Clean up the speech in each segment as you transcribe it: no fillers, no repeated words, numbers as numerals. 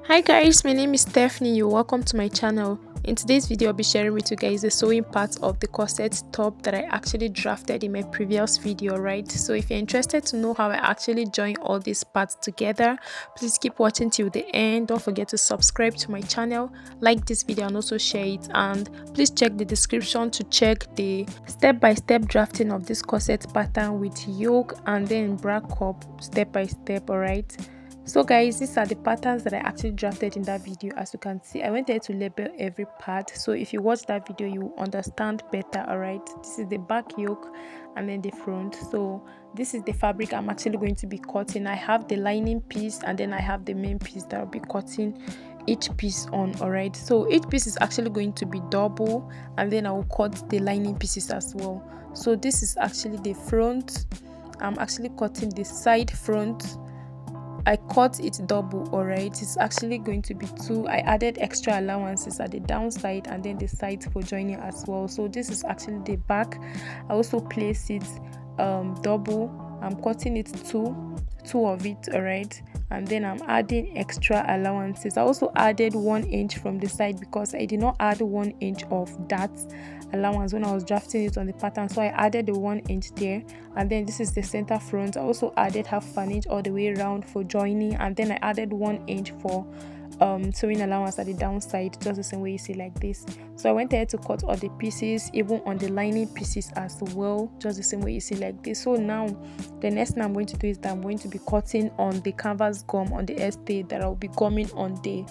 Hi guys, my name is Stephanie. Welcome to my channel. In today's video, I'll be sharing with you guys the sewing part of the corset top that I actually drafted in my previous video, right? So if you're interested to know how I actually join all these parts together, please keep watching till the end. Don't forget to subscribe to my channel, like this video and also share it, and please check the description to check the step-by-step drafting of this corset pattern with yoke and then bra cup step by step. All right, so guys, these are the patterns that I actually drafted in that video. As you can see, I went there to label every part, so if you watch that video you will understand better. All right, this is the back yoke and then the front. So this is the fabric I'm actually going to be cutting. I have the lining piece and then I have the main piece that I'll be cutting each piece on. All right, so each piece is actually going to be double and then I will cut the lining pieces as well. So this is actually the front. I'm actually cutting the side front. I cut it double. All right, it's actually going to be two. I added extra allowances at the downside and then the sides for joining as well. So this is actually the back. I also place it double. I'm cutting it two of it. All right, and then I'm adding extra allowances. I also added 1 inch from the side because I did not add 1 inch of that allowance when I was drafting it on the pattern, so I added the 1 inch there. And then this is the center front. I also added half an inch all the way around for joining, and then I added 1 inch for sewing allowance at the downside, just the same way you see like this. So I went ahead to cut all the pieces, even on the lining pieces as well, just the same way you see like this. So now the next thing I'm going to do is that I'm going to be cutting on the canvas gum on the estee that I'll be gumming on the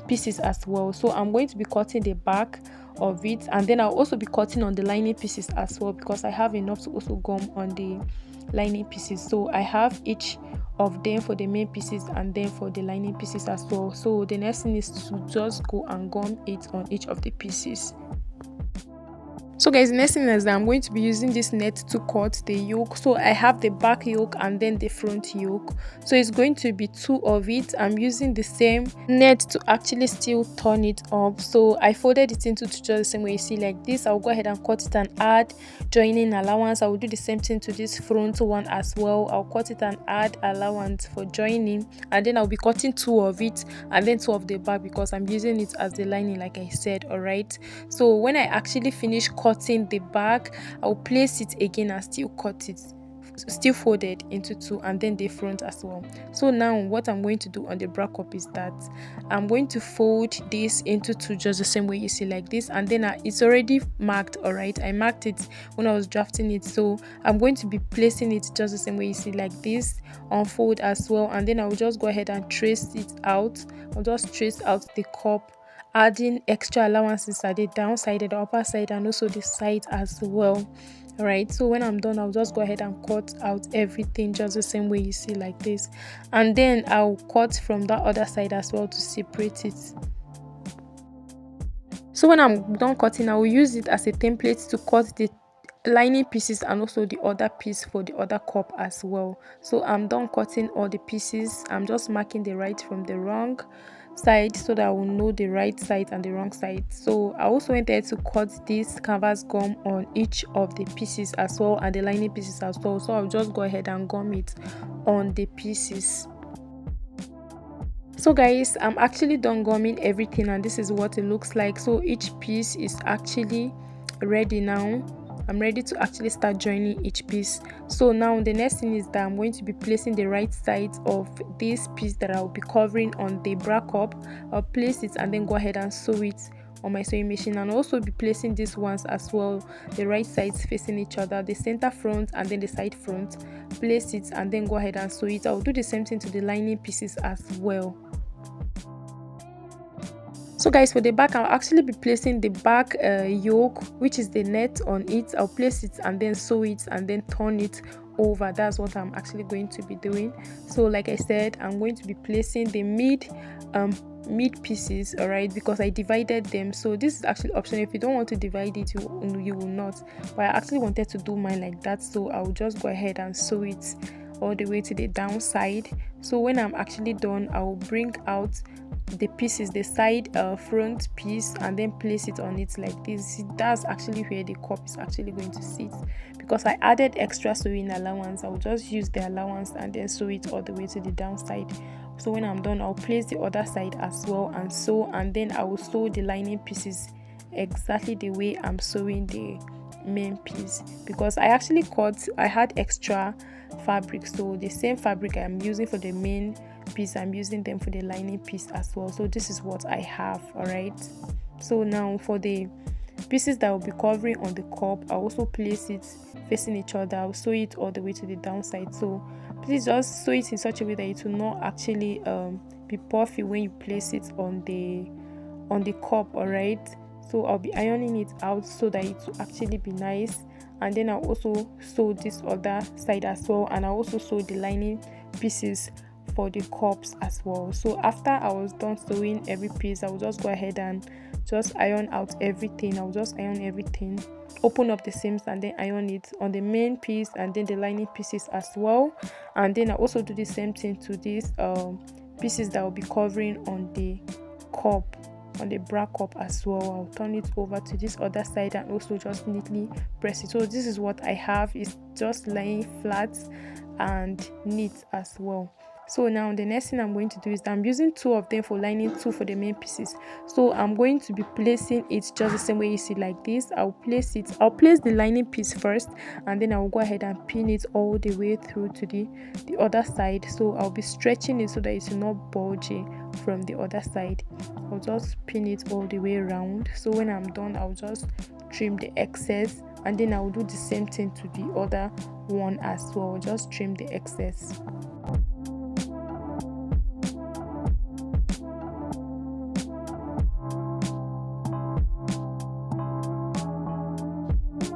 pieces as well. So I'm going to be cutting the back of it, and then I'll also be cutting on the lining pieces as well because I have enough to also gum on the lining pieces. So I have each of them for the main pieces and then for the lining pieces as well. So the next thing is to just go and gum it on each of the pieces. So guys, the next thing is that I'm going to be using this net to cut the yoke. So I have the back yoke and then the front yoke, so it's going to be two of it. I'm using the same net to actually still turn it up, so I folded it into two just the same way you see like this. I'll go ahead and cut it and add joining allowance. I will do the same thing to this front one as well. I'll cut it and add allowance for joining, and then I'll be cutting two of it and then two of the back because I'm using it as the lining like I said. All right, so when I actually finish cutting the back, I'll place it again and still cut it, still folded into two, and then the front as well. So now what I'm going to do on the bra cup is that I'm going to fold this into two just the same way you see like this, and then it's already marked. All right, I marked it when I was drafting it, so I'm going to be placing it just the same way you see like this, unfold as well, and then I'll just go ahead and trace it out. I'll just trace out the cup, adding extra allowances at the downside, the upper side, and also the side as well. All right, so when I'm done, I'll just go ahead and cut out everything just the same way you see like this, and then I'll cut from that other side as well to separate it. So when I'm done cutting, I will use it as a template to cut the lining pieces and also the other piece for the other cup as well. So I'm done cutting all the pieces. I'm just marking the right from the wrong side so that I will know the right side and the wrong side. So I also went there to cut this canvas gum on each of the pieces as well and the lining pieces as well. So I'll just go ahead and gum it on the pieces. So guys, I'm actually done gumming everything and this is what it looks like. So each piece is actually ready now. I'm ready to actually start joining each piece. So now the next thing is that I'm going to be placing the right sides of this piece that I'll be covering on the bra cup. I'll place it and then go ahead and sew it on my sewing machine, and also be placing these ones as well, the right sides facing each other, the center front and then the side front. Place it and then go ahead and sew it. I'll do the same thing to the lining pieces as well. So guys, for the back, I'll actually be placing the back yoke, which is the net, on it. I'll place it and then sew it and then turn it over. That's what I'm actually going to be doing. So like I said, I'm going to be placing the mid pieces, all right, because I divided them. So this is actually optional. If you don't want to divide it, you will not, but I actually wanted to do mine like that, so I'll just go ahead and sew it all the way to the downside. So when I'm actually done, I will bring out the pieces, the side front piece, and then place it on it like this. That's actually where the cup is actually going to sit, because I added extra sewing allowance. I will just use the allowance and then sew it all the way to the downside So when I'm done, I'll place the other side as well and sew, and then I will sew the lining pieces exactly the way I'm sewing the main piece, because I actually I had extra fabric, so the same fabric I'm using for the main piece, I'm using them for the lining piece as well. So this is what I have. All right, so now for the pieces that will be covering on the cup, I'll also place it facing each other. I'll sew it all the way to the downside. So please just sew it in such a way that it will not actually be puffy when you place it on the cup. All right, so I'll be ironing it out so that it will actually be nice. And then I'll also sew this other side as well, and I'll also sew the lining pieces for the cups as well. So after I was done sewing every piece, I will just go ahead and just iron out everything. I'll just iron everything, open up the seams, and then iron it on the main piece and then the lining pieces as well. And then I also do the same thing to these pieces that will be covering on the cup, on the bra cup as well. I'll turn it over to this other side and also just neatly press it. So this is what I have, is just lying flat and neat as well. So now the next thing I'm going to do is I'm using 2 of them for lining, 2 for the main pieces. So I'm going to be placing it just the same way you see like this. I'll place the lining piece first, and then I'll go ahead and pin it all the way through to the other side. So I'll be stretching it so that it's not bulging from the other side. I'll just pin it all the way around. So when I'm done, I'll just trim the excess, and then I'll do the same thing to the other one as well. Just trim the excess.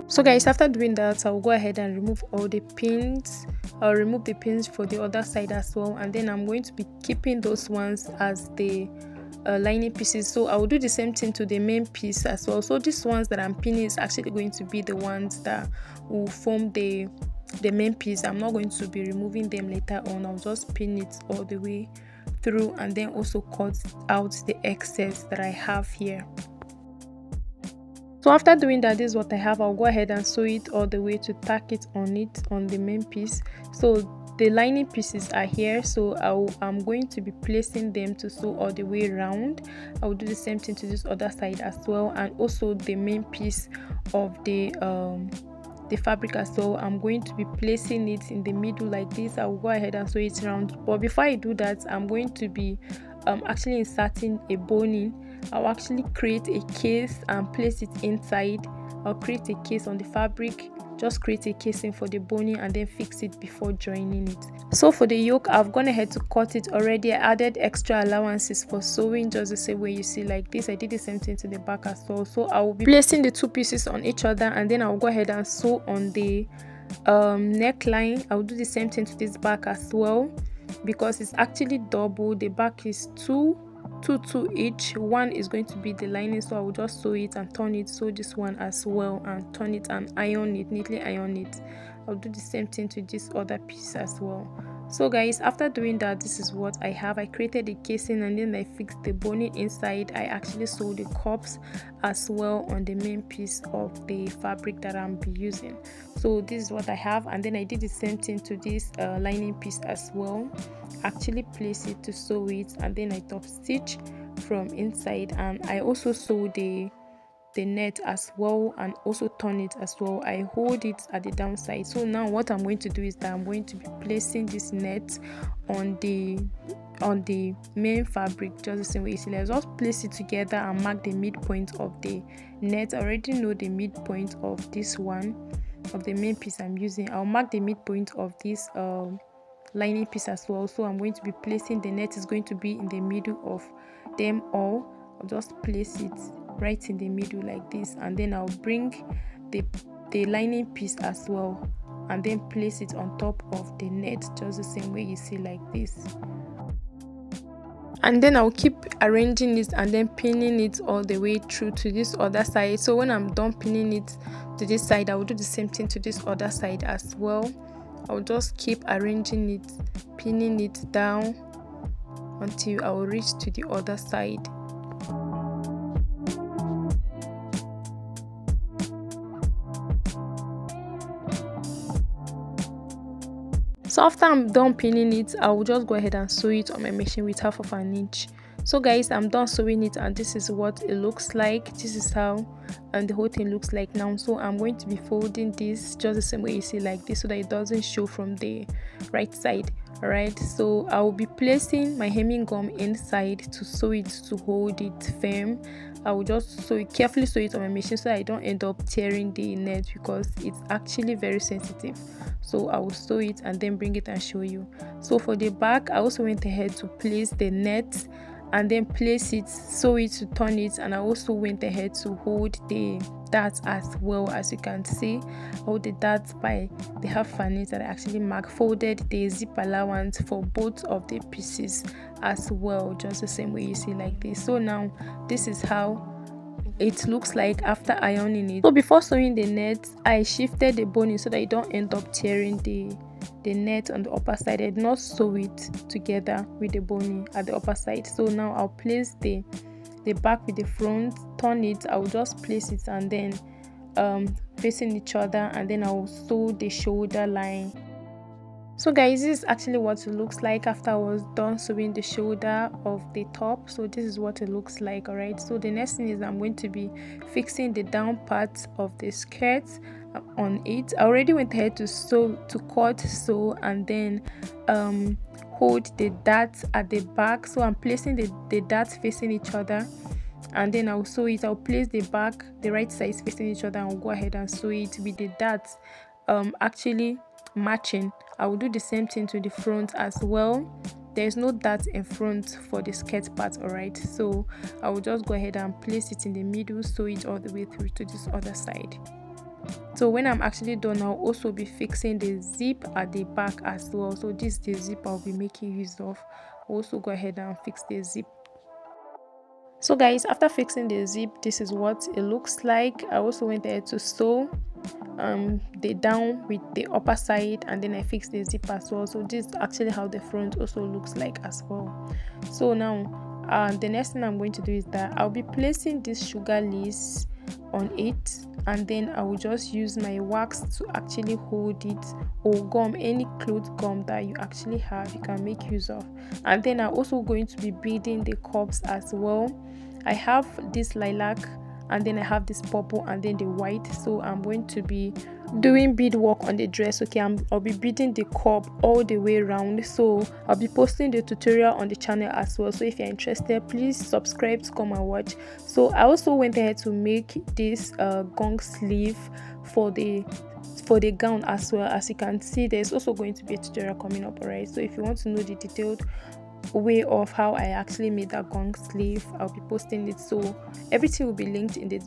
So guys, after doing that, I'll go ahead and remove all the pins. I'll remove the pins for the other side as well, and then I'm going to be keeping those ones as the lining pieces. So I will do the same thing to the main piece as well. So these ones that I'm pinning is actually going to be the ones that will form the main piece. I'm not going to be removing them later on. I'll just pin it all the way through, and then also cut out the excess that I have here. So after doing that, this is what I have. I'll go ahead and sew it all the way to tack it on the main piece. So the lining pieces are here, so I'm going to be placing them to sew all the way around. I will do the same thing to this other side as well, and also the main piece of the fabric as well. I'm going to be placing it in the middle like this. I will go ahead and sew it around, but before I do that, I'm going to be actually inserting a boning. I'll actually create a case and place it inside. I'll create a case on the fabric, just create a casing for the boning, and then fix it before joining it. So for the yoke, I've gone ahead to cut it already. I added extra allowances for sewing just the same way you see like this. I did the same thing to the back as well. So I will be placing the 2 pieces on each other, and then I'll go ahead and sew on the neckline. I'll do the same thing to this back as well, because it's actually double. The back is 2 each. One is going to be the lining, so I will just sew it and turn it, sew this one as well and turn it and iron it, neatly iron it. I'll do the same thing to this other piece as well. So guys, after doing that, this is what I have. I created the casing, and then I fixed the boning inside. I actually sewed the cups as well on the main piece of the fabric that I'm be using. So this is what I have, and then I did the same thing to this lining piece as well. Actually place it to sew it, and then I top stitch from inside, and I also sew the net as well, and also turn it as well. I hold it at the downside. So now what I'm going to do is that I'm going to be placing this net on the main fabric just the same way you see. Let's just place it together and mark the midpoint of the net. I already know the midpoint of this one, of the main piece I'm using. I'll mark the midpoint of this lining piece as well. So I'm going to be placing the net is going to be in the middle of them all. I'll just place it right in the middle like this, and then I'll bring the lining piece as well, and then place it on top of the net just the same way you see like this. And then I'll keep arranging it and then pinning it all the way through to this other side. So when I'm done pinning it to this side, I will do the same thing to this other side as well. I'll just keep arranging it, pinning it down until I will reach to the other side. So after I'm done pinning it, I will just go ahead and sew it on my machine with 1/2 inch. So guys, I'm done sewing it, and this is what it looks like. This is how the whole thing looks like now. So I'm going to be folding this just the same way you see, like this, so that it doesn't show from the right side. Alright, so I will be placing my hemming gum inside to sew it, to hold it firm. I will just carefully sew it on my machine so that I don't end up tearing the net, because it's actually very sensitive. So I will sew it and then bring it and show you. So for the back, I also went ahead to place the net and then place it, sew it to turn it, and I also went ahead to hold the darts as well. As you can see, hold the darts by the 1/2 inch that I actually marked, folded the zip allowance for both of the pieces as well, just the same way you see, like this. So now this is how it looks like after ironing it. So before sewing the net, I shifted the boning so that I don't end up tearing the net on the upper side. I did not sew it together with the boning at the upper side. So now I'll place the back with the front, turn it, I'll just place it and then facing each other, and then I'll sew the shoulder line. So guys, this is actually what it looks like after I was done sewing the shoulder of the top. So this is what it looks like. All right, so the next thing is I'm going to be fixing the down part of the skirt on it. I already went ahead to cut, sew, and then hold the darts at the back. So I'm placing the darts facing each other, and then I'll sew it. I'll place the back, the right sides facing each other, and I'll go ahead and sew it with the darts actually matching. I will do the same thing to the front as well. There's no dart in front for the skirt part. All right, so I will just go ahead and place it in the middle, sew it all the way through to this other side. So when I'm actually done, I'll also be fixing the zip at the back as well. So this is the zip I'll be making use of. I'll also go ahead and fix the zip. So guys, after fixing the zip, this is what it looks like. I also went ahead to sew the down with the upper side, and then I fixed the zip as well. So this is actually how the front also looks like as well. So now the next thing I'm going to do is that I'll be placing this sugar lace on it, and then I will just use my wax to actually hold it, or gum, any cloth gum that you actually have, you can make use of. And then I'm also going to be beading the cups as well. I have this lilac, and then I have this purple, and then the white. So I'm going to be doing bead work on the dress. Okay, I'll be beading the cup all the way around. So I'll be posting the tutorial on the channel as well. So if you're interested, please subscribe to come and watch. So I also went ahead to make this gong sleeve for the gown as well. As you can see, there's also going to be a tutorial coming up. Alright, so if you want to know the detailed way of how I actually made that gong sleeve, I'll be posting it. So everything will be linked in the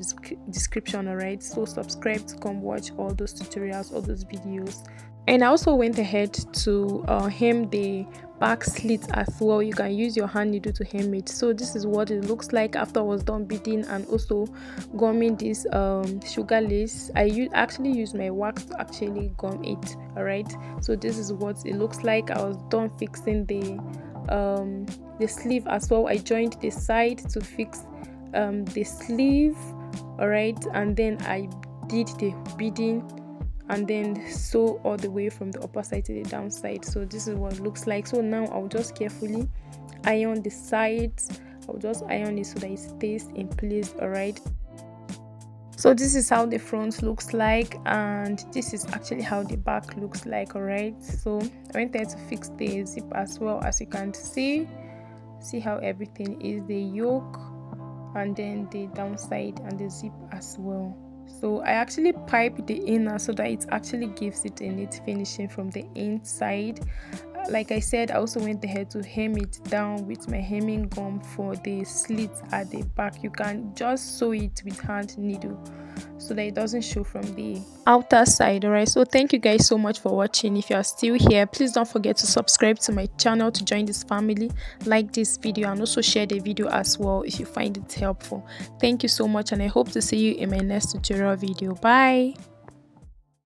description. Alright, so subscribe to come watch all those tutorials, all those videos. And I also went ahead to hem the back slit as well. You can use your hand needle to hem it. So this is what it looks like after I was done beading and also gumming this sugar lace. I actually used my wax to actually gum it. Alright, so this is what it looks like. I was done fixing the sleeve as well. I joined the side to fix the sleeve. Alright, and then I did the beading and then sew all the way from the upper side to the down side. So this is what it looks like. So now I'll just carefully iron the sides. I'll just iron it so that it stays in place. Alright, so this is how the front looks like, and this is actually how the back looks like. Alright, so I went there to fix the zip as well. As you can see how everything is, the yoke, and then the downside, and the zip as well. So I actually pipe the inner so that it actually gives it a neat finishing from the inside. Like I said, I also went ahead to hem it down with my hemming gum for the slit at the back. You can just sew it with hand needle so that it doesn't show from the outer side. Alright, so thank you guys so much for watching. If you are still here, please don't forget to subscribe to my channel to join this family, like this video, and also share the video as well if you find it helpful. Thank you so much, and I hope to see you in my next tutorial video. Bye.